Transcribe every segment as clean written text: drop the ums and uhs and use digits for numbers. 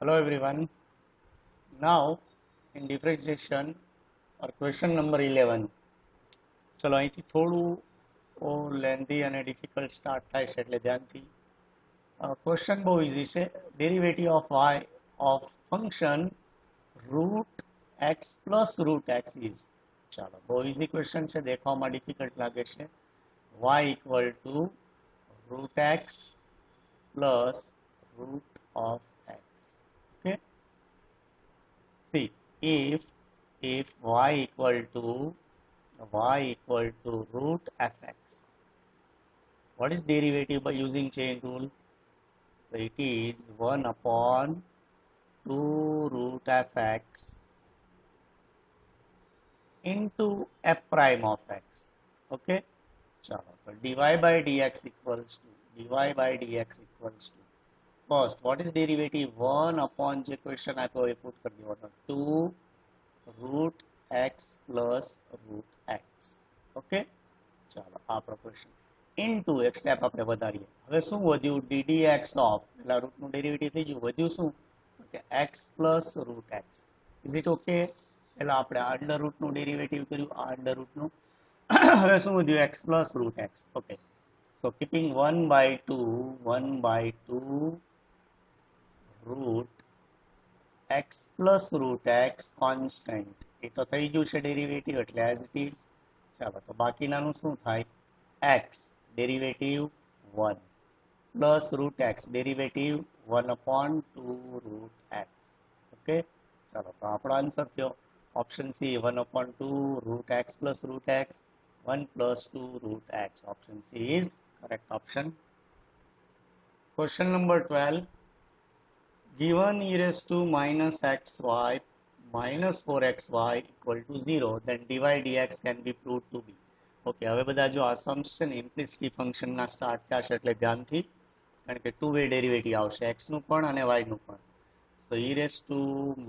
Hello everyone. Now in differentiation or question number 11. ચલો અહીંથી થોડું લેન્ધી અને ડિફિકલ્ટ સ્ટાર્ટ થાય છે એટલે ધ્યાનથી ક્વેશ્ચન બહુ ઇઝી છે. Derivative of y of function route x plus root x is. ચાલો બહુ ઇઝી ક્વેશ્ચન છે, દેખવામાં ડિફિકલ્ટ લાગે છે. y equal to root x plus root of x. Okay, see, if y equal to root fx, what is derivative by using chain rule? So it is 1 upon 2 root fx into f prime of x. Okay, chalo, so dy by dx equals to first what is derivative? 1 upon જે question આપ્યો એ put કરી દેવાનો 2 root x plus root x. Okay, ચાલો આ proportion into એક step આપણે વધારીએ. હવે શું વધ્યું? ddx ઓફ, પેલા રૂટનું ડેરિવેટિવ થઈ ગયું, વધ્યું શું? તો કે x plus root x. Is it okay? પેલા આપણે અંડર રૂટનું ડેરિવેટિવ કર્યું, આ અંડર રૂટનું. હવે શું વધ્યું? x plus root x. Okay, so keeping 1/2 root x plus root x constant, એ તો થઈ ગયું છે ડેરિવેટિવ એટલે એઝ ઇટ ઇઝ. ચાલો, તો બાકીનાનું શું થાય? x derivative 1 plus root x derivative 1/2 route x. Okay, ચાલો, તો આપણો આન્સર થયો option C 1/2 route x plus root x 1 plus 2 root x. Option she is correct option. Question number 12. Given e raised to minus xy minus 4xy equal to 0, then dy dx can be proved to be. Okay, હવે બધા જો assumptions છે ને ઇમ્પ્લિસિટી ફંક્શનના start થશે એટલે ધ્યાનથી, કારણ કે ટુ વે ડેરિવેટિવ આવશે x નું પણ અને y નું પણ. સો e raised to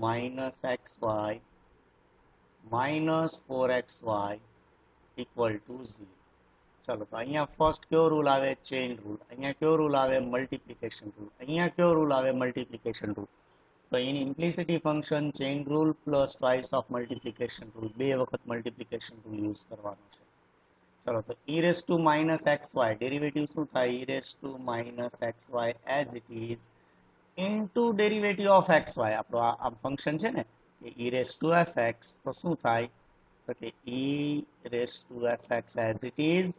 minus xy minus 4xy equal to 0. ચલો, તો અહીંયા ફર્સ્ટ કયો રૂલ આવે? Chain rule. અહીંયા કયો રૂલ આવે? Multiplication rule. અહીંયા કયો રૂલ આવે? Multiplication rule. તો એની implicit function chain rule plus twice of multiplication rule, બે વખત મલ્ટિપ્લિકેશન રૂલ યુઝ કરવાનો છે. ચલો, તો e raise to minus x y derivative શું થાય? e raise to minus x y as it is into derivative of x y. આપણું આ ફંક્શન છે ને e raise to f x, તો શું થાય? તો કે e raise to f x as it is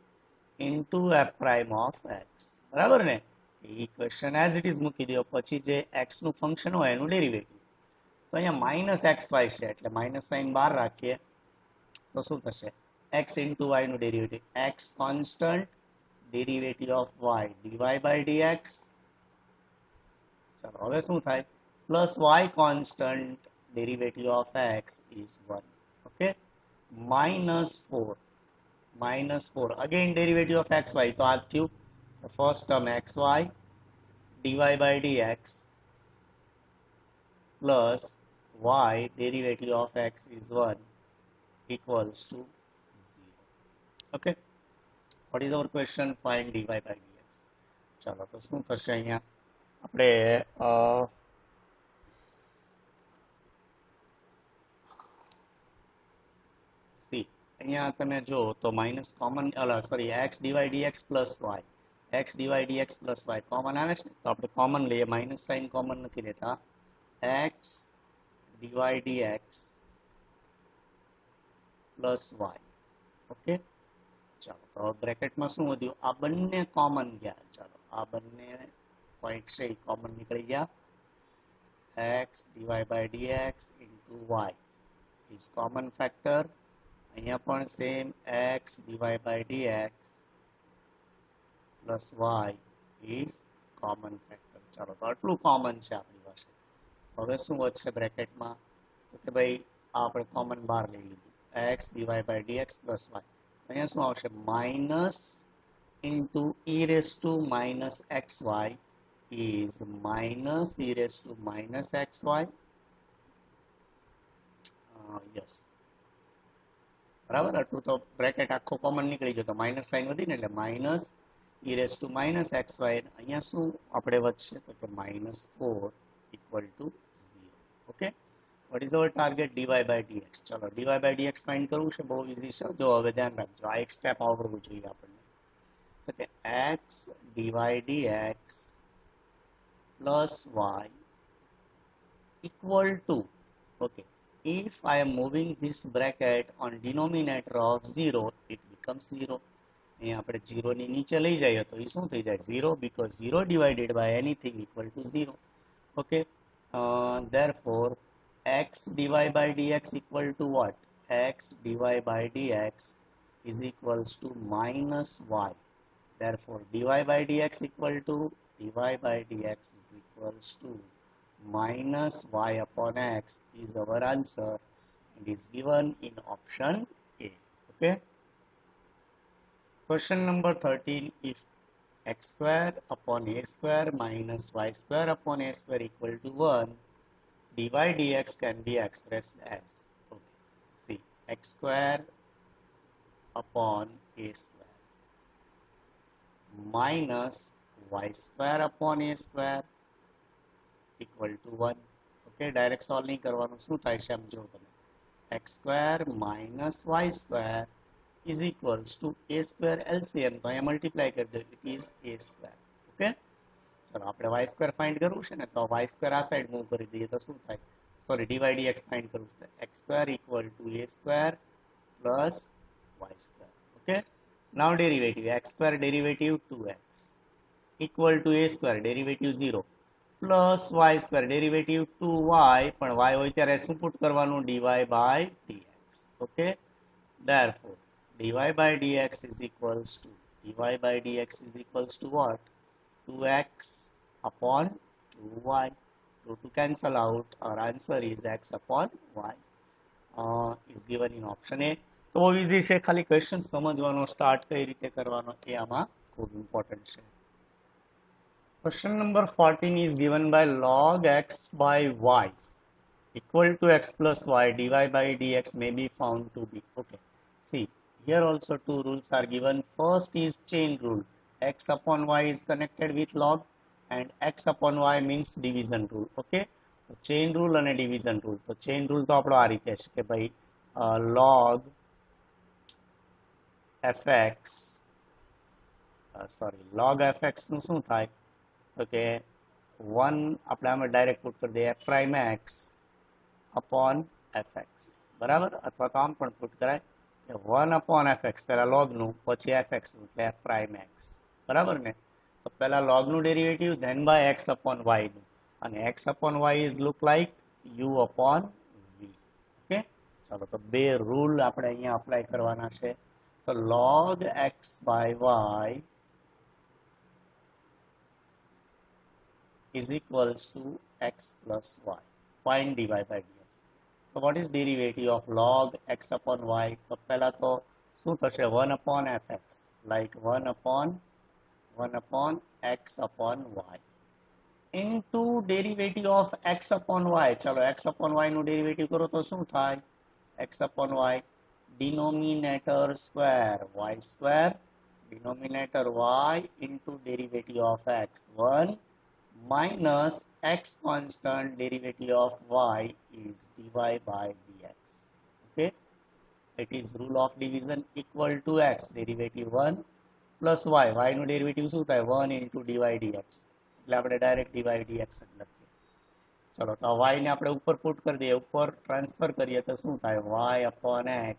into f prime of x. બરાબર ને? ઇક્વેશન એઝ ઇટ ઇઝ મૂકી દો, પછી જે એક્સ નું ફંક્શન હોય એનું ડેરિવેટિવ. તો અહીંયા માઇનસ એક્સ વાય છે એટલે માઇનસ સાઇન બહાર રાખીએ તો શું થશે? એક્સ ઇન્ટુ વાય નું derivative, x constant derivative of y dy by dx. ચાલો, હવે શું થાય? Plus y constant derivative of x is 1. Okay, -4 again derivative of xy, તો આ થયું first term xy dy by dx plus y derivative of x is 1 equals to 0. Okay, what is our question? Find dy by dx. ચાલો, તો શું થશે? અહીંયા આપણે અહીંયા તમે જો તો minus common, sorry, x dy dx plus y, x dy dx plus y common આવે છે ને, તો આપણે કોમન લઈએ. માઇનસ સાઇન કોમન નથી લેતા. X dy dx plus y. Okay, ચાલો, તો બ્રેકેટમાં શું વધ્યું? આ બંને કોમન ગયા. ચાલો, આ બંને પોઈન્ટ છે એ કોમન નીકળી ગયા. X dy by dx into y is common factor. અહીંયા પણ same x dy by dx plus y is common factor. ચાલો, તો આટલું કોમન છે આપણી પાસે. હવે શું વધશે બ્રેકેટમાં? તો કે ભાઈ આ આપણે કોમન બહાર લઈ લીધું, x dy by dx plus y. અહીંયા શું આવશે? Minus into e raise to minus x y is minus e raise to minus x y. Yes, બરાબર. આટલું તો બ્રેકેટ આખો કોમન નીકળી ગયો, તો માઇનસ સાઇન વધીને એટલે minus e raise to minus x y. અહીંયા શું આપણે વધશે? તો કે -4 equal to 0. Okay, what is our target? dy by dx. ચલો dy by dx ફાઇન્ડ કરવું છે, બહુ ઈઝી છે. જો હવે ધ્યાન રાખજો, આ એક સ્ટેપ આવડવું જોઈએ આપણને. તો કે x dy dx plus y equal to, okay, if I am moving this bracket on denominator of 0, it becomes 0. અહીં આપણે 0 ની નીચે લઈ જઈએ તો એ શું થઈ જાય? 0, because 0 divided by anything equal to 0. Okay, therefore x dy by dx equal to what? X dy by dx is equals to minus y. Therefore dy by dx equal to is equals to minus y upon x is our answer and is given in option A. Okay. Question number 13. If x square upon a square minus y square upon a square equal to 1, dy dx can be expressed as, okay, see, x square upon a square minus y square upon a square equal to 1. Okay, direct solve નહીં કરવાનું, શું થાય છે સમજો તમે. x square minus y square is equals to a square LCM, તો અહીંયા multiply કરી દો, it is a square. Okay, ચલો આપણે y square ફાઇન્ડ કરવું છે ને, તો y square આ સાઈડ મૂવ કરી દઈએ તો શું થાય? સોરી, dy dx ફાઇન્ડ કરવું છે. x square equal to a square plus y square. Okay, now derivative, x square derivative 2x equal to a square derivative 0 plus y square derivative 2y, પણ y હોય ત્યારે શું put કરવાનું? dy by dx. Okay, therefore dy by dx is equals to what? 2x upon 2y. 2 cancel out, our answer is x upon y is given in option A. તો બહુ easy છે, ખાલી question સમજવાનો, start કઈ રીતે કરવાનો એ આમાં ખૂબ ઇમ્પોર્ટન્ટ છે. Question number 14 is given by log x by y equal to x plus y, dy by dx may be found to be. Okay, see, here also two rules are given. First is chain rule. X upon y is connected with log and x upon y means division rule. Okay, so chain rule and division rule. So chain rule તો આપણો આ રીતે છે કે ભાઈ log fx log fx નું શું થાય? તો કે 1 આપણે આમાં ડાયરેક્ટ પુટ કરી દઈએ f prime x upon fx, બરાબર? અથવા તો આમ પણ પુટ કરાય 1 upon fx, પહેલા log નું પછી fx નું, એટલે f prime x, બરાબર ને? તો પહેલા log નું derivative, then by x upon y નું, અને x upon y is look like u upon v. Okay, ચાલો તો બે રૂલ આપણે અહીંયા અપ્લાય કરવાના છે. તો log x by y is equals to x plus y. Find dy by dx. So what is derivative of log x upon y? તો પહેલા તો શું થશે? 1 upon fx, like 1 upon x upon y into derivative of x upon y. ચલો x upon y નું derivative કરો તો શું થાય? x upon y denominator square y square, denominator y into derivative of x 1 minus x constant derivative of y is dy by dx. Okay, it is rule of division equal to x derivative 1 plus y. Y નું derivative શું થાય? 1 into dy dx, એટલે આપણે direct dy dx જ લખીએ. ચલો તો y ને આપણે ઉપર પુટ કરી દઈએ, ઉપર ટ્રાન્સફર કરીએ તો શું થાય? y upon x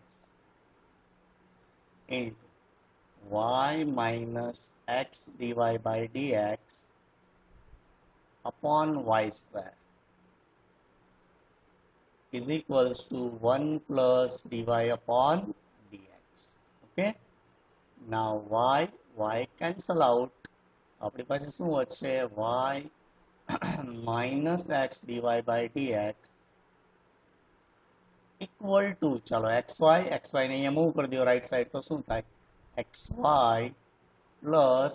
into y minus x dy by dx upon y square is equals to 1 plus dy upon dx. Okay, now y cancel out, આપણી પાસે શું વધશે? y minus x dy by dx equal to, ચાલો xy ને અહીંયા move કરી દો right side, તો શું થાય? xy plus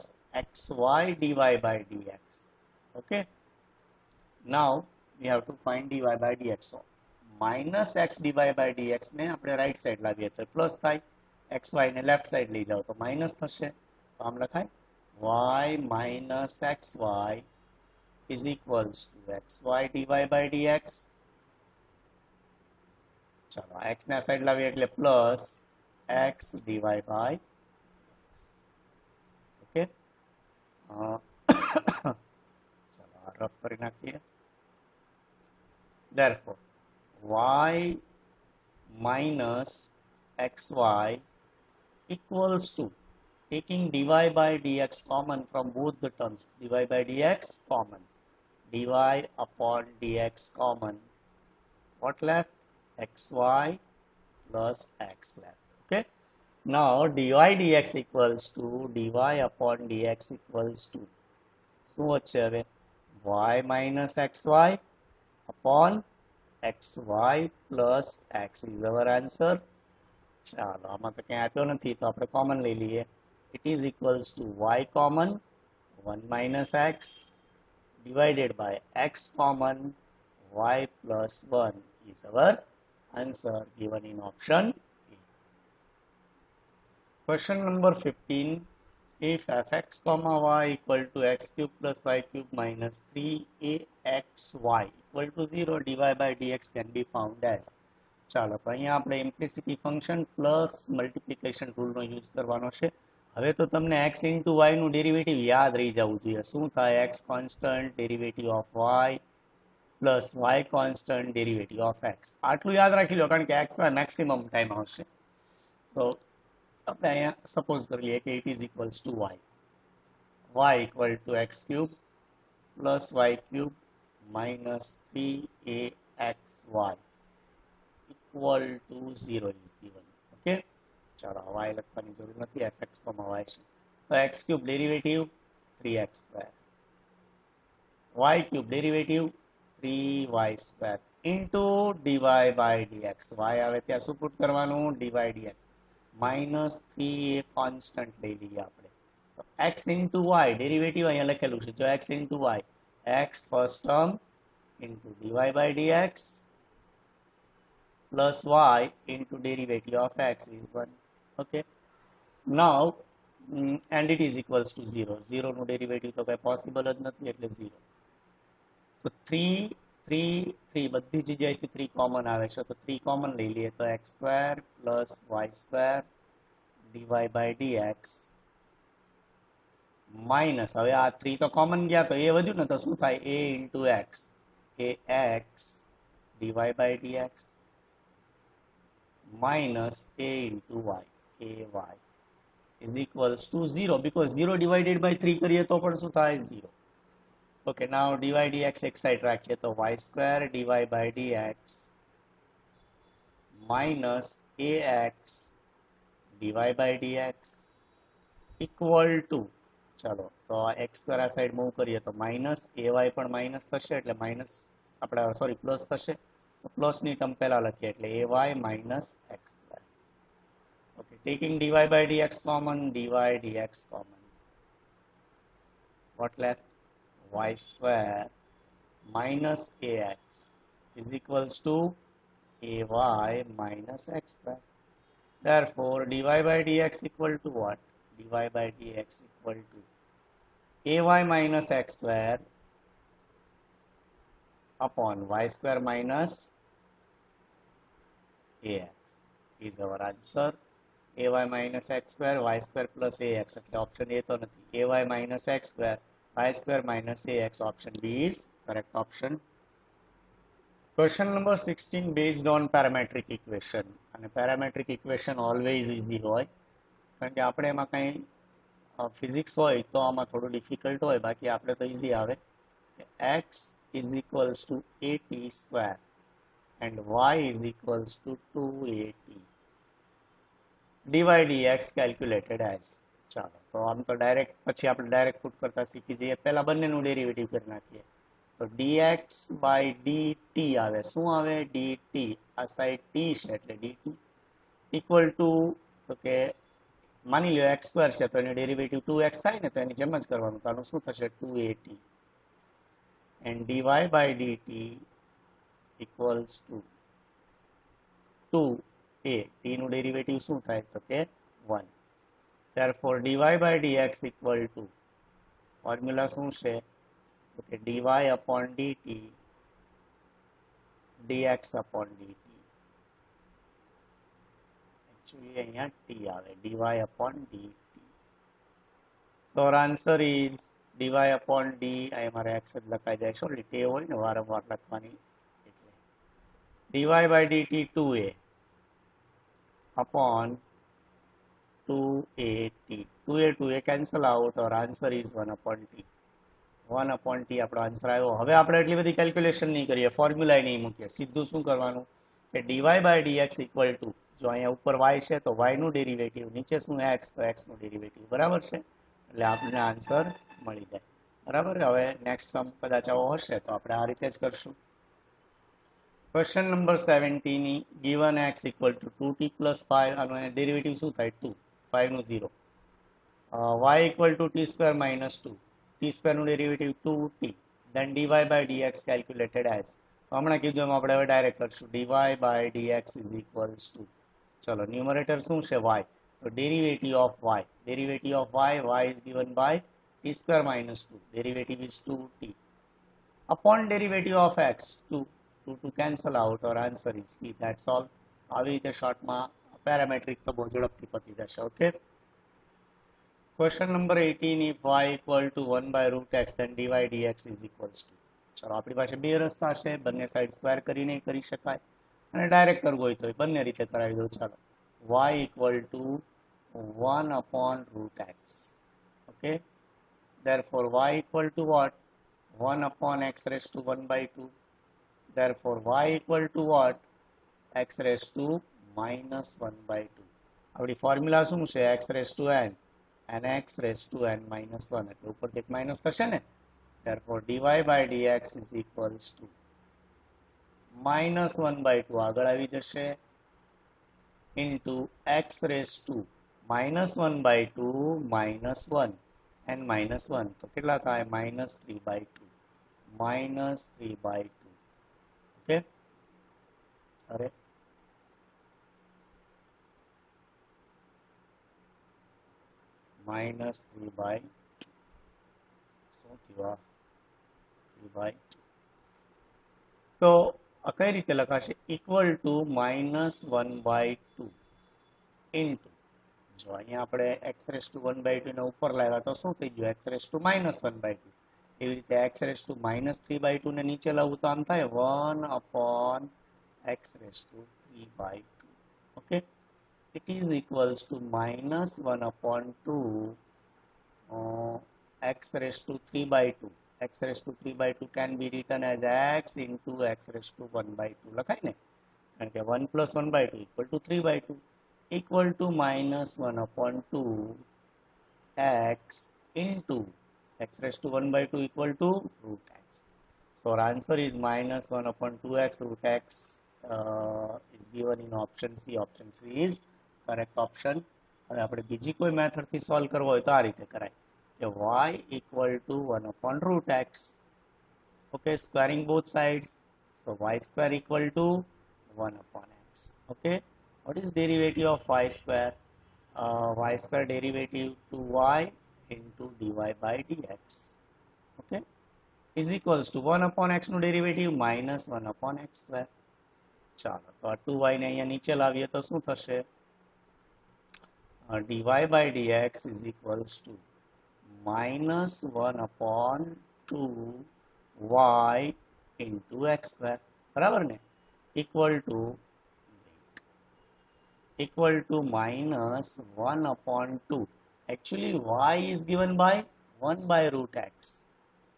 xy dy by dx. Okay, now we have to find dy by dx. So minus x dy by dx ને આપણે રાઈટ સાઈડ લાવીએ છીએ, પ્લસ થાય, xy ને લેફ્ટ સાઈડ લઈ જાઓ તો માઇનસ થશે, તો આમ લખાય y minus xy is equals to xy dy by dx. ચલો x ના સાઈડ લાવીએ એટલે plus x dy by okay. ચલો આ રફ કરી નાખીએ. therefore y minus xy equals to, taking dy by dx common from both the terms, dy by dx common, dy upon dx common, what left? xy plus x left. Okay, now dy dx equals to dy upon dx equals to શું વચ્ચે હવે y minus xy upon xy plus x is our answer. ચાલો આમાં તો કંઈ આપ્યો નથી તો આપણે કોમન લઈ લઈએ. It is equals to y common 1 minus x divided by x common y plus 1 is our answer given in option A. Question number 15. If fx comma y equal to x cube plus y cube minus 3axy equal to 0, dy by dx can be found as. ચાલો તો અહીંયા આપણે ઇમ્પ્લિસિટી function plus multiplication રૂલનો use કરવાનો છે. હવે તો તમને x into વાયનું derivative યાદ રહી જવું જોઈએ. શું થાય? x constant derivative of y plus y constant derivative of x. આટલું યાદ રાખી લો કારણ કે x માં મેક્સિમમ ટાઈમ આવશે. તો આપણે અહીંયા સપોઝ કરી લઈએ કે it is equals to y equal to x cube plus y cube minus 3axy equal to 0 is given. Okay, ચાલો y લખવાની જરૂર નથી, fx y છે. તો x cube derivative 3x square, y cube derivative 3y square into dy by dx. y આવે ત્યાં શું put કરવાનું? dy dx માઇનસ 3 એ કોન્સ્ટન્ટ લઈ લઈએ આપણે. તો x ઇન્ટુ y ડેરિવેટિવ અહીંયા લખેલું છે. જો x into y, x first term into dy by dx plus y into derivative of x is 1. Okay, now and it is equals to 0. 0 નું derivative તો કઈ પોસિબલ જ નથી એટલે 0. તો 3 3 3 બધી જગ્યાએથી 3 કોમન આવે છે. તો 3 કોમન લઈ લઈએ તો x square plus y square dy by dx minus, હવે આ 3 તો કોમન ગયા તો એ વધ્યું ને, તો શું થાય? a into x, ax dy by dx minus a into y, ay is equals to 0, because 0 divided by 3 કરીએ તો પણ શું થાય? 0. Okay, now dy dx એક સાઈડ રાખીએ તો y square dy by dx minus ax dy by dx equal to, ચાલો તો x square આ સાઈડ મૂવ કરીએ તો માઇનસ ay પણ માઇનસ થશે એટલે માઇનસ આપણે સોરી પ્લસ થશે. તો પ્લસની ટર્મ પહેલા લખીએ એટલે ay minus x square. Okay, taking dy by dx common, dy dx common, what left? Y square minus ax is equals to ay minus x square. Therefore dy by dx equal to what? dy by dx equal to ay minus x square upon y square minus ax is our answer. ay minus x square, y square plus ax, એટલે option A તો નથી. ay minus x square, y square minus ax, option B is correct option. Question number 16 based on parametric equation. અને parametric equation always easy હોય કારણ કે આપણે એમાં કંઈ ફિઝિક્સ હોય તો આમાં થોડું ડિફિકલ્ટ હોય, બાકી આપણે તો ઇઝી આવે. x is equals to at square and y is equals to 2at. dy dx calculated as. ચાલો તો આમ તો ડાયરેક્ટ પછી આપણે ડાયરેક્ટ પુટ કરતા શીખી જઈએ. પહેલા બંનેનું ડેરિવેટિવ કરી નાખીએ તો dx by dt આવે. શું આવે? dt. આ સાઈડ t છે એટલે dt ઇક્વલ ટુ, તો કે માની લો x સ્ક્વેર છે તો એની ડેરિવેટિવ 2x થાય ને, તો એની જેમ જ કરવાનું. તો આનું શું થશે? 2at and dy by dt equals to 2a. t નું ડેરિવેટિવ શું થાય? તો કે 1. therefore dy by dx equal to, formula શું છે? તો કે dy upon dt dx upon dt. Actually અહીંયા t આવે, dy upon dt. So our answer is dy upon d, અહીં મારે x જ લખાઈ જાય છે, ઓલી ટેવ હોય ને વારંવાર લખવાની, એટલે dy by dt 2a upon 2at. 2a cancel out, our answer is 1 upon t. 1 upon t આપણો આન્સર આવ્યો. હવે આપણે એટલી બધી કેલ્ક્યુલેશન નહીં કરીએ, ફોર્મ્યુલા નહીં મૂકીએ, સીધું શું કરવાનું કે dy by dx equal to, જો અહીંયા ઉપર y છે તો y નું ડેરિવેટિવ, નીચે શું x તો x નું ડેરિવેટિવ, બરાબર છે, એટલે આપણને આન્સર મળી જાય. બરાબર. હવે નેક્સ્ટ સમ કદાચ આવો હશે તો આપણે આ રીતે જ કરશું. Question number 17, given x equal to 2t plus 5, આનો ડેરિવેટિવ શું થાય 2, 5 નું 0, y equal to t square minus 2, t square નું derivative 2t, then dy by dx calculated as, હમણાં કીધું એમ આપણે હવે ડાયરેક્ટ કરશું, dy by dx is equals to, ચલો ન્યુમરેટર શું છે y, તો derivative of y is given by t square minus 2, derivative is 2t, upon derivative of x 2 to cancel out, our answer is p. That's all. આવી રીતે શોર્ટમાં parametric તો બહુ ઝડપથી પતી જશે. Okay. Question number 18, if y equal to 1 by root x then dy dx is equals to, ચલો આપણી પાસે બે રસ્તા છે, બંને સાઈડ સ્ક્વેર કરીને કરી શકાય અને ડાયરેક્ટ કરવું હોય તો બંને રીતે કરાવી દો. ચાલો y equal to 1 upon root x. Okay, therefore y equal to what, 1 upon x raised to 1 by 2. Therefore y equal to what, x raised to minus 1 by 2. આપણી ફોર્મ્યુલા શું છે, x raised to n and x raised to n minus 1, એટલે ઉપરથી એક minus થશે ને. Therefore dy by dx is equals to minus 1 by 2 આગળ આવી જશે, into x raised to minus 1 by 2 minus 1 and minus 1, તો કેટલા થાય minus 3 by 2, minus 3 by 2. Okay, અરે minus 3 by 2, શું થયું 3 by 2. તો કઈ રીતે લખાશે, equal to minus 1 by 2 into, જો અહીંયા આપણે x raised to 1 by 2 ને ઉપર લાવ્યા તો શું થઈ ગયું, x raised to minus 1 by 2. એવી રીતે x raised to minus 3 by 2 ને નીચે લાવવું તો આમ થાય 1 upon x raised to 3 by 2. Okay, it is equals to minus 1 upon 2 x raised to 3 by 2. x raised to 3 by 2 can be written as x into x raised to 1 by 2 લખાય ને, કારણ કે 1 plus 1 by 2 equal to 3 by 2, equal to minus 1 upon 2 x into x raised to 1 by 2 equal to root x. So our answer is minus 1 upon 2x root x is given in option C. Option C is correct option. હવે આપણે બીજી કોઈ મેથડથી solve કરવો હોય તો આ રીતે કરાય કે y equal to 1 upon root x. Okay, squaring both sides. So y square equal to 1 upon x. Okay, what is derivative of y square? Y square derivative to y into dy by dx. Okay, is equals to 1 upon x નું derivative minus 1 upon x square. ચાલો તો આ 2y ને અહીંયા નીચે લાવીએ તો શું થશે, dy by dx is equals to minus 1 upon 2y into x square, બરાબર ને, equal to minus 1 upon 2. Actually y is given by 1 by root x.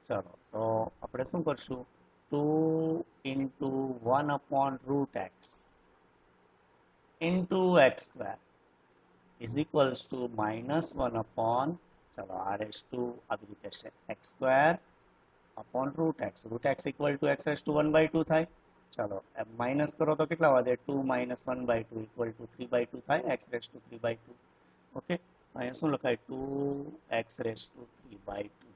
ચલો તો આપણે શું કરશું, 2 into 1 upon root x into x square is equals to minus 1 upon, ચલો r raised to આવી રીતે છે, x square upon root x. root x equal to x raised to 1 by 2 થાય. ચલો માઇનસ કરો તો કેટલા વધે, 2 minus 1 by 2 equal to 3 by 2 થાય, x raised to 3 by 2. Okay, અહીંયા શું લખાય, 2x raised to 3 by 2,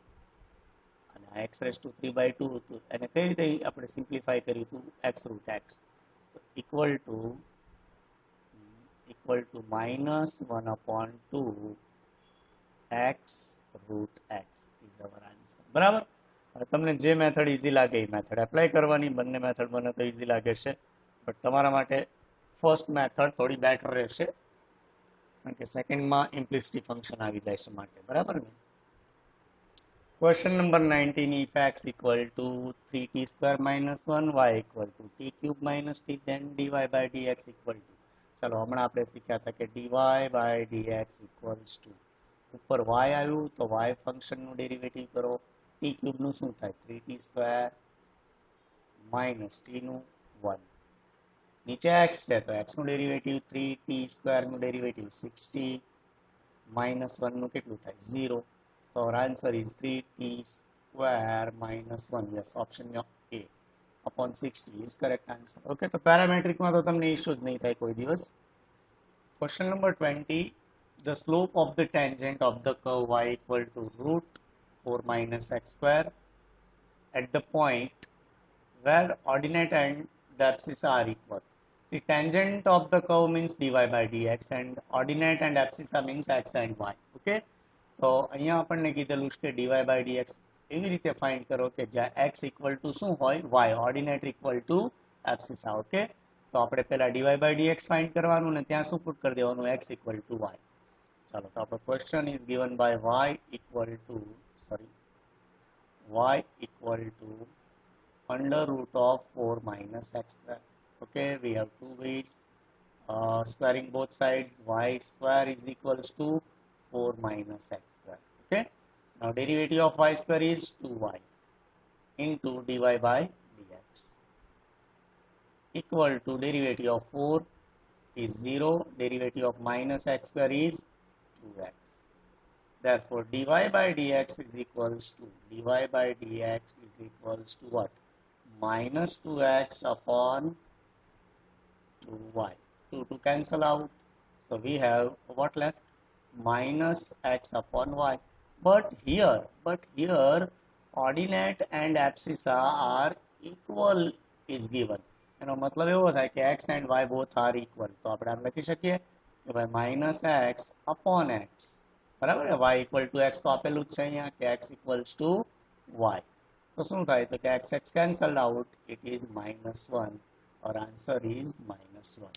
અને આ x raised to 3 by 2 હતું એને કઈ રીતે આપણે સિમ્પ્લિફાય કર્યું હતું, x root x, equal to minus 1 upon 2 x root x is our answer. બરાબર. તમને જે મેથડ ઇઝી લાગે એ મેથડ એપ્લાય કરવાની. બંને મેથડ મને તો ઇઝી લાગે છે, બટ તમારા માટે ફર્સ્ટ મેથડ થોડી બેટર રહેશે, કારણ કે સેકન્ડમાં ઇમ્પ્લિસિટી ફંક્શન આવી જાય છે માટે. બરાબર ને? Question number 19, if x equal to 3t square minus 1, y equal to t cube minus t, then dy by dx equal to, ચલો હમણાં આપણે શીખ્યા હતા કે dy by dx equals to, ઉપર y આવ્યું તો y ફંક્શનનું ડેરિવેટિવ કરો. t ક્યુબ નું શું થાય? 3t સ્ક્વેર માઇનસ t નું 1. નીચે x છે તો x નું ડેરિવેટિવ 3t સ્ક્વેર નું ડેરિવેટિવ 6t માઇનસ 1 નું કેટલું થાય? 0. So our answer is 3t square minus 1. Yes, option A upon 60 is correct answer. Okay, તો પેરામેટ્રિકમાં તો તમને ઇશ્યુ જ નહીં થાય કોઈ દિવસ. Question number 20. The slope of the tangent of the curve y equal to root 4 minus x square at the point where ordinate and the abscissa are equal. The tangent of the curve means dy by dx and ordinate and abscissa means x and y. Okay. તો અહીંયા આપણને કીધેલું છે કે dy by dx એવી રીતે find કરો કે જ્યાં x ઇક્વલ ટુ શું હોય? y, ordinate equal to abscissa. Okay, તો આપણે પહેલા dy by dx ફાઇન્ડ કરવાનું ને ત્યાં શું પુટ કરી દેવાનું? x equal to y. ચાલો, તો આપણો question is given by y equal to under root of 4 minus x square. Okay, we have two ways. Squaring both sides, y square is equals to 4 minus x square. Okay, now derivative of y square is 2y into dy by dx equal to derivative of 4 is 0, derivative of minus x square is 2x. Therefore dy by dx is equals to what? Minus 2x upon 2y. 2 to cancel out, so we have what left? Minus x upon y. But here ordinate and abscissa are equal is given. એનો મતલબ એવો થાય કે x and y both are equal. તો આપણે આમ લખી શકીએ કે ભાઈ minus x upon x. બરાબર ને? y equal to x તો આપેલું જ છે અહીંયા કે x equals to y. તો શું થાય? તો કે x cancelled out, it is -1. Our answer is -1.